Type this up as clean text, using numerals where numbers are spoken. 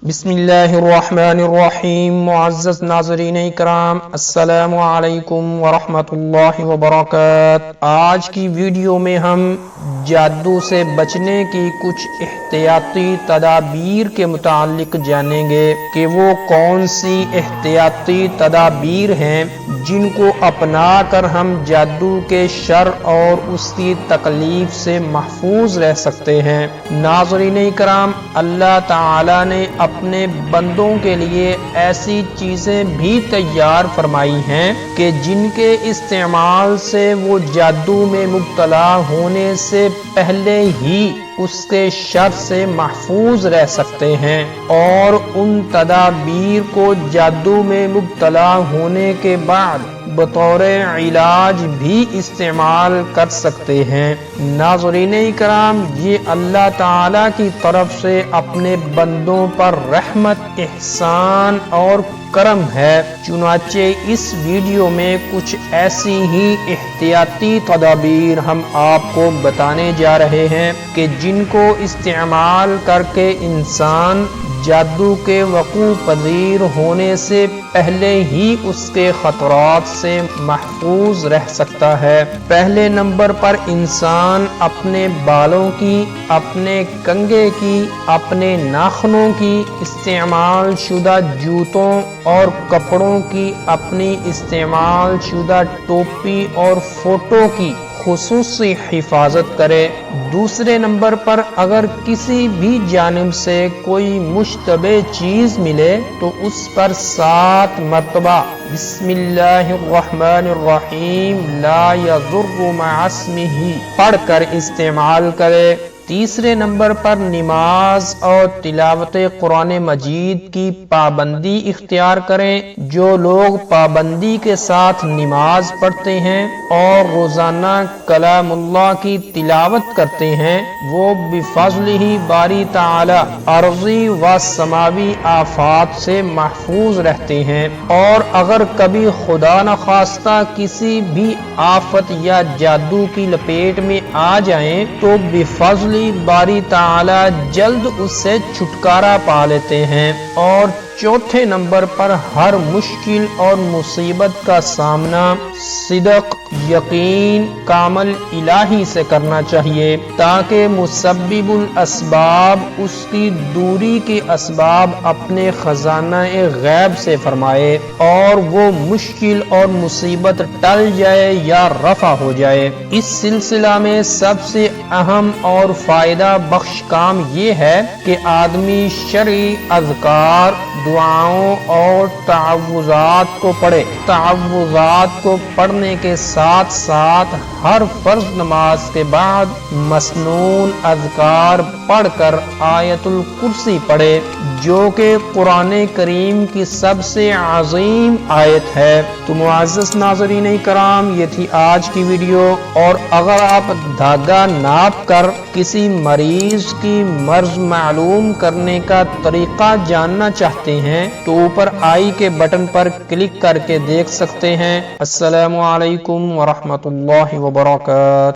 बिस्मिल्लाहिर्रहमानिर्रहीम। मुअज़्ज़ज़ नाज़रीन इकराम, अस्सलामु अलैकुम वरहमतुल्लाहि वबरकातुहू। आज की वीडियो में हम जादू से बचने की कुछ एहतियाती तदाबीर के मुतालिक जानेंगे कि वो कौन सी एहतियाती तदाबीर हैं जिनको अपना कर हम जादू के शर और उसकी तकलीफ से महफूज रह सकते हैं। नाज़रीन इकराम, अल्लाह ताला ने अपने बंदों के लिए ऐसी चीज़ें भी तैयार फरमाई हैं कि जिनके इस्तेमाल से वो जादू में मुब्तला होने से पहले ही उसके शर से महफूज रह सकते हैं और उन तदाबीर को जादू में मुब्तला होने के बाद बतौर इलाज भी इस्तेमाल कर सकते हैं। नाज़रीन इकराम, ये अल्लाह ताला की तरफ से अपने बंदों पर रहमत, एहसान और करम है। चुनाचे इस वीडियो में कुछ ऐसी ही एहतियाती तदाबीर हम आपको बताने जा रहे हैं कि जिनको इस्तेमाल करके इंसान जादू के वक़ू पज़ीर होने से पहले ही उसके खतरात से महफूज रह सकता है। पहले नंबर पर इंसान अपने बालों की, अपने कंघे की, अपने नाखूनों की, इस्तेमाल शुदा जूतों और कपड़ों की, अपनी इस्तेमाल शुदा टोपी और फोटो की खुसूसी हिफाजत करे। दूसरे नंबर पर अगर किसी भी जानिब से कोई मुश्तबे चीज मिले तो उस पर 7 मरतबा बिस्मिल्लाहिर्रहमानिर्रहीम ला यज़ुर्रु मअस्मिही पढ़कर इस्तेमाल करे। तीसरे नंबर पर नमाज और तिलावत कुरान मजीद की पाबंदी इख्तियार करें। जो लोग पाबंदी के साथ नमाज पढ़ते हैं और रोजाना कलामुल्लाह की तिलावत करते हैं, वो बिफज़्लिही बारी ताला अर्ज़ी व समावी आफात से महफूज रहते हैं। और अगर कभी खुदा न खास्ता किसी भी आफत या जादू की लपेट में आ जाएं तो बिफज़्ल बारी ताला जल्द उससे छुटकारा पा लेते हैं। और चौथे नंबर पर हर मुश्किल और मुसीबत का सामना सिदक, यकीन, कामल इलाही से करना चाहिए ताकि मुसब्बिबुल असबाब उसकी दूरी के असबाब अपने खजाना गैब से फरमाए और वो मुश्किल और मुसीबत टल जाए या रफा हो जाए। इस सिलसिला में सबसे अहम और फायदा बख्श काम ये है कि आदमी शरई अज़कार, दुआओं और तअव्वुज़ात को पढ़े। तअव्वुज़ात को पढ़ने के साथ साथ हर फर्ज नमाज के बाद मसनून अज़कार पढ़कर आयतुल कुर्सी पढ़े, जो कि कुरान करीम की सबसे अज़ीम आयत है। तो मुअज़्ज़ज़ नाज़रीन इकराम, ये थी आज की वीडियो। और अगर आप धागा नाप कर किसी मरीज की मर्ज मालूम करने का तरीका जानना चाहते हैं तो ऊपर आई के बटन पर क्लिक करके देख सकते हैं। अस्सलामु अलैकुम वरहमतुल्लाहि वबरकातुहू।